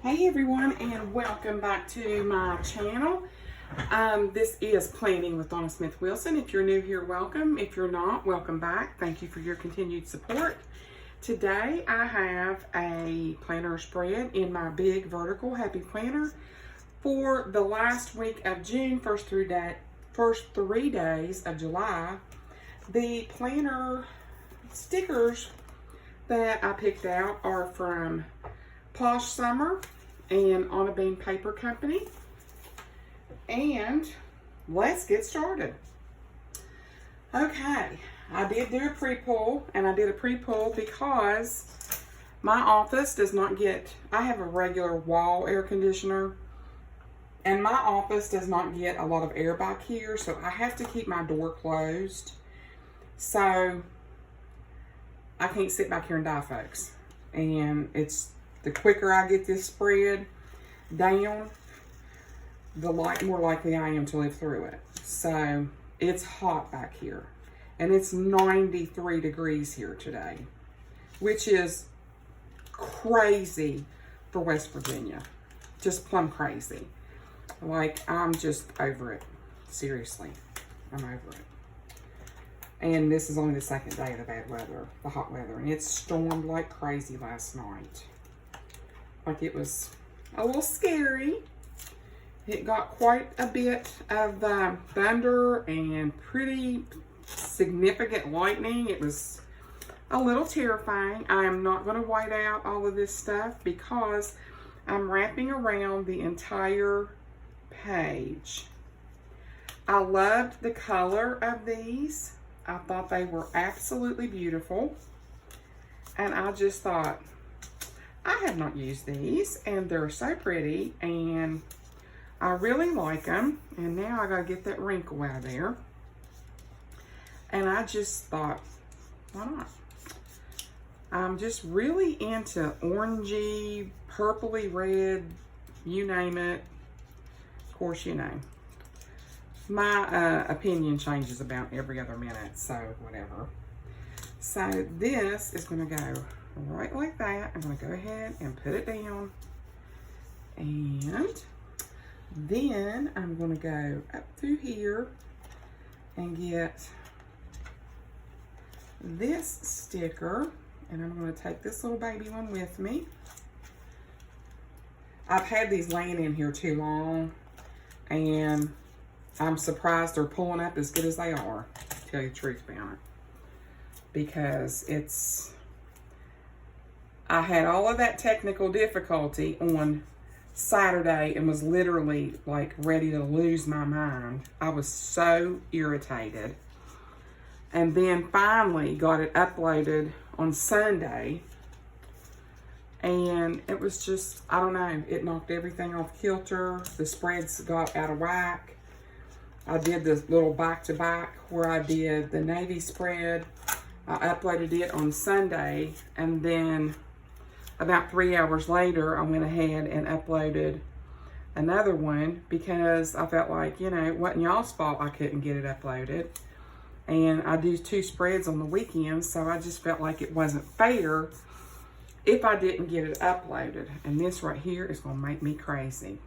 Hey everyone, and welcome back to my channel. This is Planning with Donna Smith Wilson. If you're new here, welcome. If you're not, welcome back. Thank you for your continued support. Today I have a planner spread in my big vertical happy planner for the last week of June, first 3 days of July. The planner stickers that I picked out are from Posh Summer and On a Bean Paper Company. And let's get started. Okay, I did do a pre-pull, and I did a pre-pull because my office does not get, I have a regular wall air conditioner, and my office does not get a lot of air back here, so I have to keep my door closed. So I can't sit back here and die, folks. And it's the quicker I get this spread down, the more likely I am to live through it. So it's hot back here, and it's 93 degrees here today, which is crazy for West Virginia. Just plumb crazy. Like, I'm just over it. Seriously, I'm over it. And this is only the second day of the bad weather, the hot weather, and it stormed like crazy last night. Like, it was a little scary. It got quite a bit of thunder and pretty significant lightning. It was a little terrifying. I am not going to white out all of this stuff because I'm wrapping around the entire page. I loved the color of these. I thought they were absolutely beautiful. And I just thought, I have not used these, and they're so pretty, and I really like them. And now I gotta get that wrinkle out of there. And I just thought, why not? I'm just really into orangey, purpley red, you name it. Of course, you know. My opinion changes about every other minute, so whatever. So this is gonna go right like that. I'm going to go ahead and put it down, and then I'm going to go up through here and get this sticker, and I'm going to take this little baby one with me. I've had these laying in here too long, and I'm surprised they're pulling up as good as they are, to tell you the truth about it, because I had all of that technical difficulty on Saturday and was literally like ready to lose my mind. I was so irritated. And then finally got it uploaded on Sunday. And it was just, I don't know, it knocked everything off kilter. The spreads got out of whack. I did this little back-to-back where I did the navy spread. I uploaded it on Sunday, and then about 3 hours later, I went ahead and uploaded another one because I felt like, you know, it wasn't y'all's fault I couldn't get it uploaded. And I do 2 spreads on the weekends, so I just felt like it wasn't fair if I didn't get it uploaded. And this right here is going to make me crazy.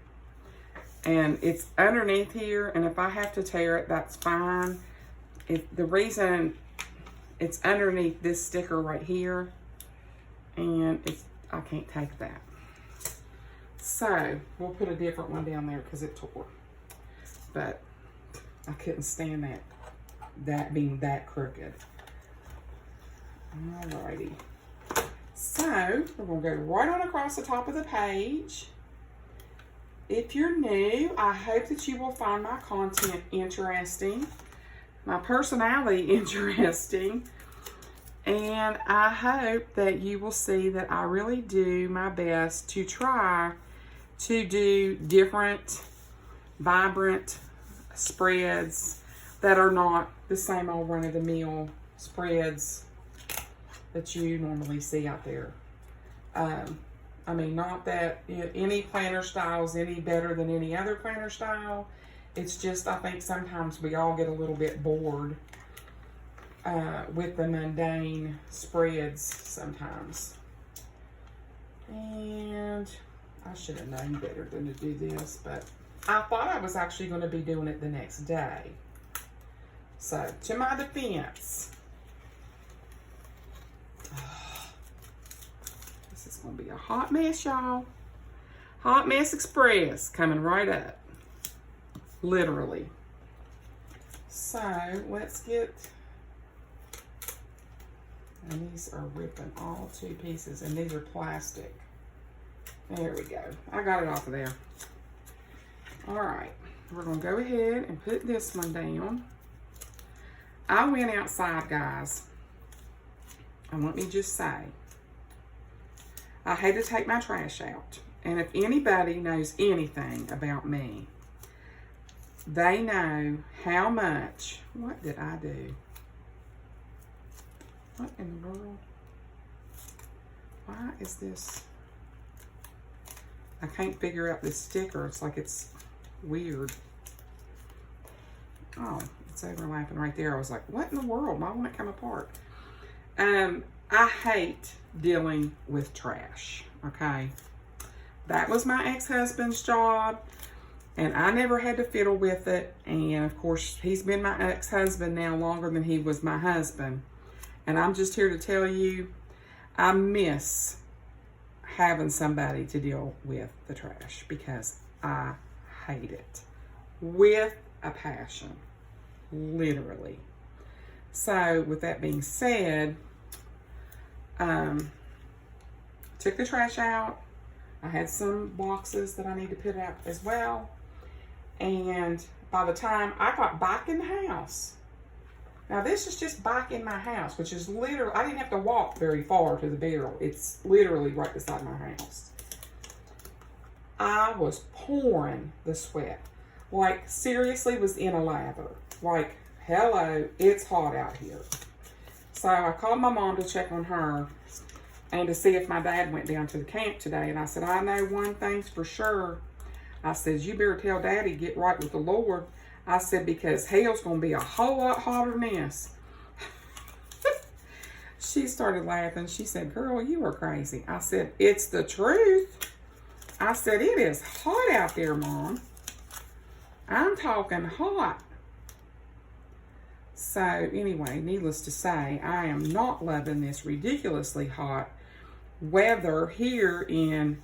And it's underneath here, and if I have to tear it, that's fine. The reason it's underneath this sticker right here, and I can't take that. So we'll put a different one down there because it tore. But I couldn't stand that being that crooked. Alrighty. So we're gonna go right on across the top of the page. If you're new, I hope that you will find my content interesting, my personality interesting, and I hope that you will see that I really do my best to try to do different, vibrant spreads that are not the same old run-of-the-mill spreads that you normally see out there. I mean, not that any planner style is any better than any other planner style. It's just, I think sometimes we all get a little bit bored with the mundane spreads sometimes. And I should have known better than to do this, but I thought I was actually going to be doing it the next day. So, to my defense, this is going to be a hot mess, y'all. Hot Mess Express coming right up. Literally. So, let's get, and these are ripping all to pieces, and these are plastic. There we go. I got it off of there. All right. We're going to go ahead and put this one down. I went outside, guys. And let me just say, I had to take my trash out. And if anybody knows anything about me, they know how much, what did I do? What in the world? Why is this? I can't figure out this sticker. It's like it's weird. Oh, it's overlapping right there. I was like, what in the world? Why won't it come apart? I hate dealing with trash, okay? That was my ex-husband's job, and I never had to fiddle with it. And of course, he's been my ex-husband now longer than he was my husband. And I'm just here to tell you, I miss having somebody to deal with the trash because I hate it with a passion, literally. So with that being said, took the trash out. I had some boxes that I need to put out as well. And by the time I got back in the house, now this is just back in my house, which is literally, I didn't have to walk very far to the barrel. It's literally right beside my house. I was pouring the sweat. Like, seriously was in a lather. Like, hello, it's hot out here. So I called my mom to check on her and to see if my dad went down to the camp today. And I said, I know one thing's for sure. I said, you better tell Daddy get right with the Lord. I said, because hell's going to be a whole lot hotter than this. She started laughing. She said, girl, you are crazy. I said, it's the truth. I said, it is hot out there, Mom. I'm talking hot. So anyway, needless to say, I am not loving this ridiculously hot weather here in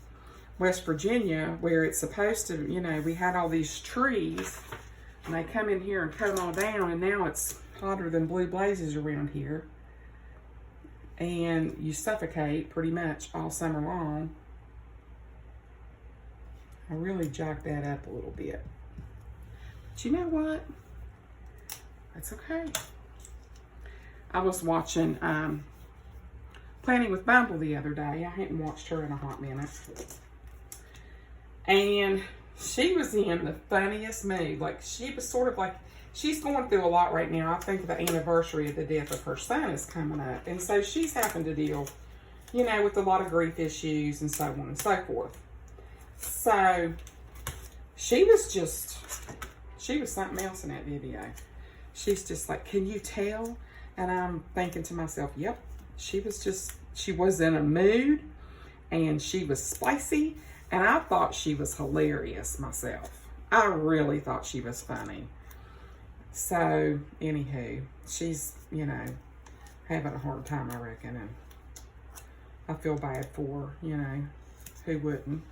West Virginia, where it's supposed to, you know, we had all these trees and they come in here and cut them all down, and now it's hotter than blue blazes around here. And you suffocate pretty much all summer long. I really jacked that up a little bit. But you know what? That's okay. I was watching Planning with Bumble the other day. I hadn't watched her in a hot minute. And she was in the funniest mood. Like, she was sort of like, she's going through a lot right now. I think the anniversary of the death of her son is coming up. And so she's having to deal, you know, with a lot of grief issues and so on and so forth. So she was something else in that video. She's just like, can you tell? And I'm thinking to myself, yep, she was in a mood, and she was spicy, and I thought she was hilarious myself. I really thought she was funny. So, anywho, she's, you know, having a hard time, I reckon, and I feel bad for her, you know, who wouldn't,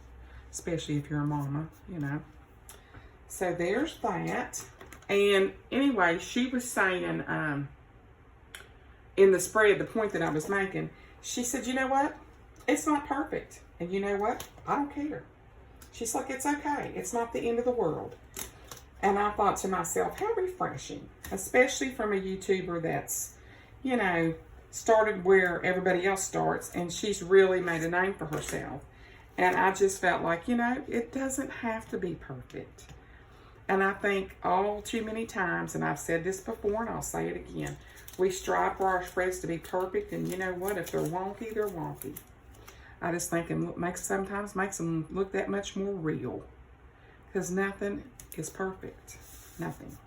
especially if you're a mama, you know. So, there's that. And anyway, she was saying, in the spread, the point that I was making, she said, you know what? It's not perfect. And you know what? I don't care. She's like, it's okay. It's not the end of the world. And I thought to myself, how refreshing, especially from a YouTuber that's, you know, started where everybody else starts, and she's really made a name for herself. And I just felt like, you know, it doesn't have to be perfect. And I think all too many times, and I've said this before and I'll say it again, we strive for our spreads to be perfect, and you know what? If they're wonky, they're wonky. I just think it sometimes makes them look that much more real, because nothing is perfect. Nothing.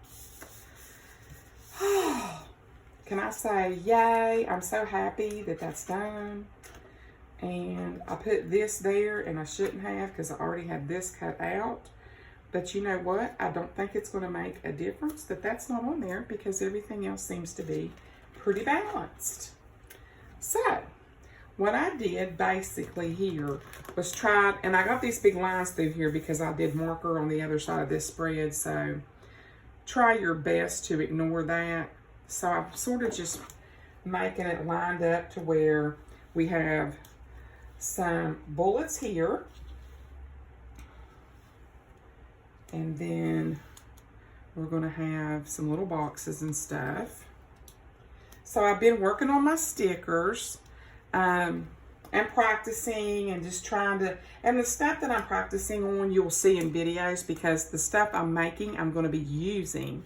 Can I say, yay, I'm so happy that that's done. And I put this there, and I shouldn't have because I already had this cut out. But you know what? I don't think it's going to make a difference that that's not on there because everything else seems to be pretty balanced. So, what I did basically here was try, and I got these big lines through here because I did marker on the other side of this spread. So, try your best to ignore that. So, I'm sort of just making it lined up to where we have some bullets here, and then we're going to have some little boxes and stuff. So I've been working on my stickers and practicing and just trying to, and the stuff that I'm practicing on you'll see in videos because the stuff I'm making I'm going to be using.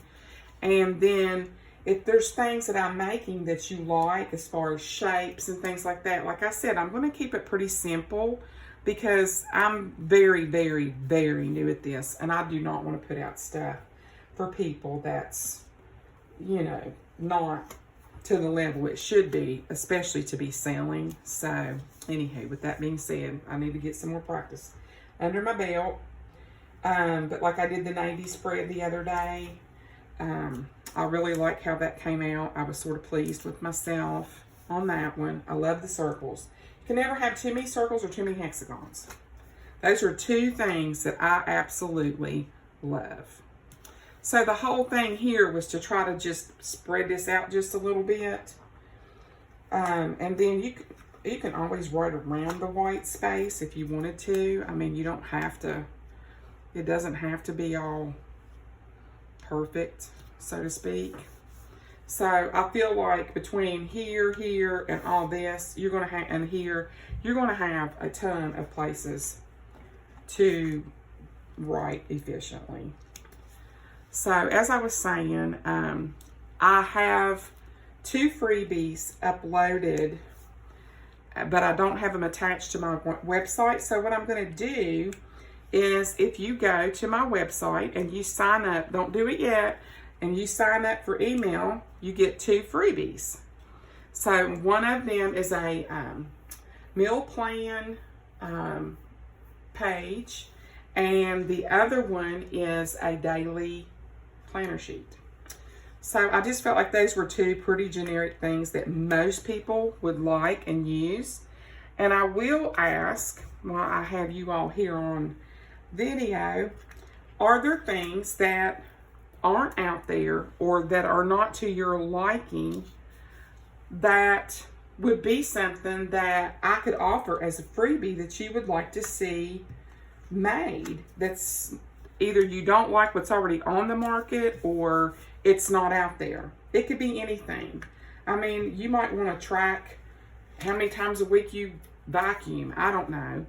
And then if there's things that I'm making that you like as far as shapes and things like that, like I said, I'm going to keep it pretty simple because I'm very, very, very new at this. And I do not want to put out stuff for people that's, you know, not to the level it should be, especially to be selling. So, anywho, with that being said, I need to get some more practice under my belt. But like I did the navy spread the other day, I really like how that came out. I was sort of pleased with myself on that one. I love the circles. You can never have too many circles or too many hexagons. Those are two things that I absolutely love. So the whole thing here was to try to just spread this out just a little bit. And then you can always write around the white space if you wanted to. I mean, you don't have to, it doesn't have to be all perfect, so to speak. So I feel like between here, here, and all this, you're going to have, and here, you're going to have a ton of places to write efficiently. So as I was saying, I have 2 freebies uploaded, but I don't have them attached to my website. So what I'm going to do is if you go to my website and you sign up, don't do it yet, and you sign up for email, you get 2 freebies. So one of them is a meal plan page, and the other one is a daily planner sheet. So I just felt like those were 2 pretty generic things that most people would like and use. And I will ask, while I have you all here on video, are there things that aren't out there or that are not to your liking that would be something that I could offer as a freebie that you would like to see made, that's either you don't like what's already on the market or it's not out there? It could be anything. I mean, you might want to track how many times a week you vacuum. I don't know.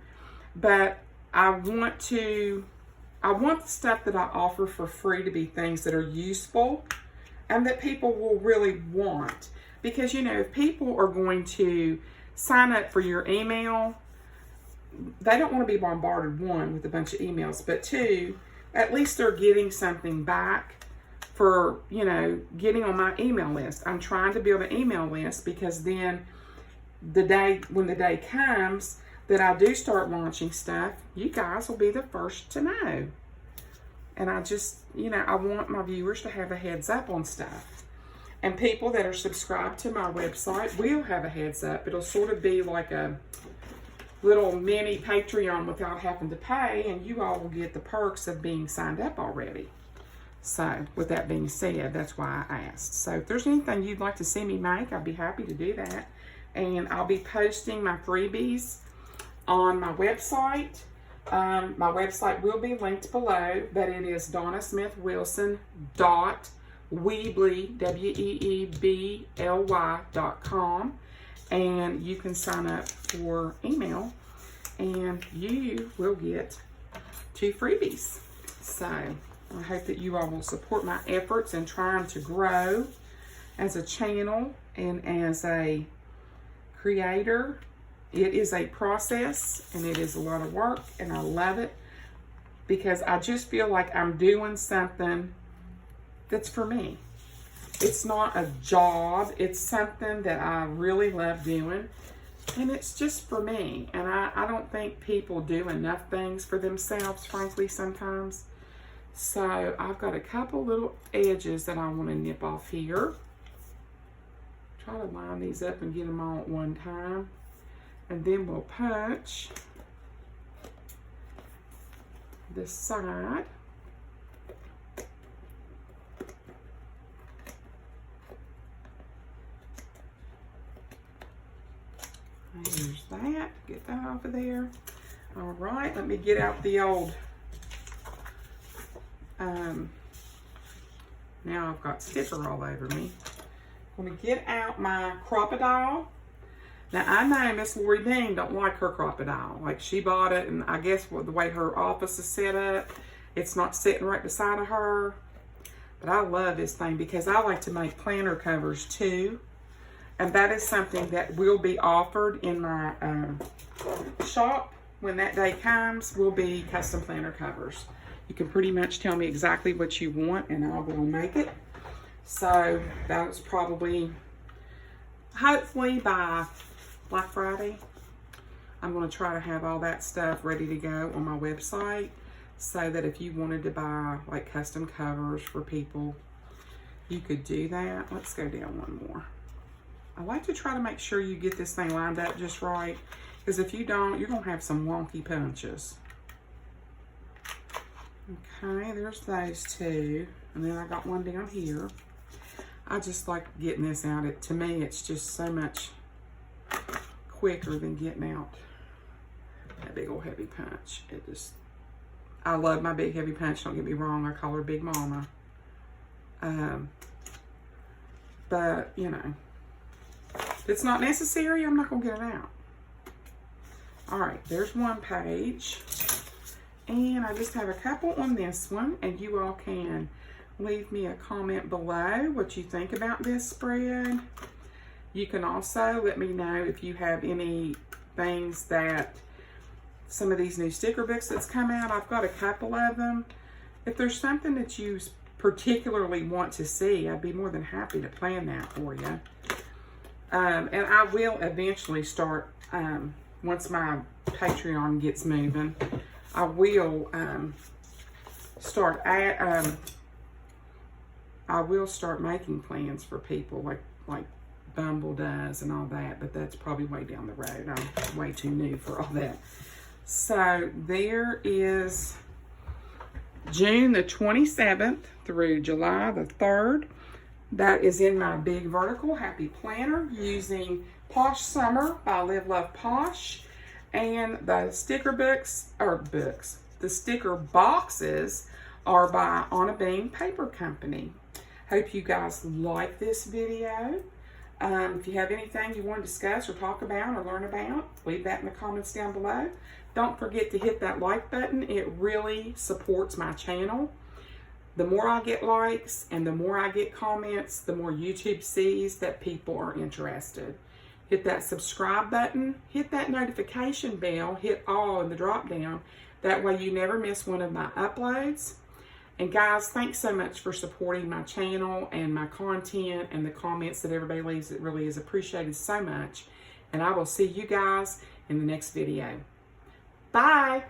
But I want the stuff that I offer for free to be things that are useful and that people will really want. Because, you know, if people are going to sign up for your email, they don't want to be bombarded, 1, with a bunch of emails, but 2, at least they're getting something back for, you know, getting on my email list. I'm trying to build an email list because then when the day comes that I do start launching stuff, you guys will be the first to know. And I just, you know, I want my viewers to have a heads up on stuff. And people that are subscribed to my website will have a heads up. It'll sort of be like a little mini Patreon without having to pay, and you all will get the perks of being signed up already. So with that being said, that's why I asked. So if there's anything you'd like to see me make, I'd be happy to do that. And I'll be posting my freebies on my website. My website will be linked below, but it is DonnaSmithWilson.weebly, WEEBLY.com. And you can sign up for email and you will get 2 freebies. So I hope that you all will support my efforts in trying to grow as a channel and as a creator. It is a process and it is a lot of work, and I love it because I just feel like I'm doing something that's for me. It's not a job. It's something that I really love doing. And it's just for me. And I don't think people do enough things for themselves, frankly, sometimes. So I've got a couple little edges that I want to nip off here. Try to line these up and get them all at one time. And then we'll punch this side. There's that. Get that off of there. All right, let me get out the old. Now I've got sticker all over me. I'm gonna get out my crocodile. Now I know Miss Lori Dean don't like her crocodile. Like, she bought it, and I guess the way her office is set up, it's not sitting right beside of her. But I love this thing because I like to make planner covers too. And that is something that will be offered in my shop when that day comes, will be custom planner covers. You can pretty much tell me exactly what you want and I will make it. So that's probably, hopefully by Black Friday, I'm going to try to have all that stuff ready to go on my website, so that if you wanted to buy like custom covers for people, you could do that. Let's go down one more. I like to try to make sure you get this thing lined up just right, because if you don't, you're going to have some wonky punches. Okay, there's those two. And then I got one down here. I just like getting this out. To me, it's just so much quicker than getting out that big old heavy punch. I love my big heavy punch, don't get me wrong. I call her Big Mama. But, you know, if it's not necessary, I'm not going to get it out. All right, there's one page. And I just have a couple on this one. And you all can leave me a comment below what you think about this spread. You can also let me know if you have any things that, some of these new sticker books that's come out. I've got a couple of them. If there's something that you particularly want to see, I'd be more than happy to plan that for you. And I will eventually start, once my Patreon gets moving, I will start making plans for people like Bumble does and all that, but that's probably way down the road. I'm way too new for all that. So there is June the 27th through July the 3rd. That is in my big vertical happy planner using Posh Summer by Love Posh. And the sticker the sticker boxes are by On a Beam Paper Company. Hope you guys like this video. If you have anything you want to discuss or talk about or learn about, leave that in the comments down below. Don't forget to hit that like button. It really supports my channel. The more I get likes and the more I get comments, the more YouTube sees that people are interested. Hit that subscribe button, hit that notification bell, hit all in the drop down. That way you never miss one of my uploads. And guys, thanks so much for supporting my channel and my content and the comments that everybody leaves. It really is appreciated so much. And I will see you guys in the next video. Bye.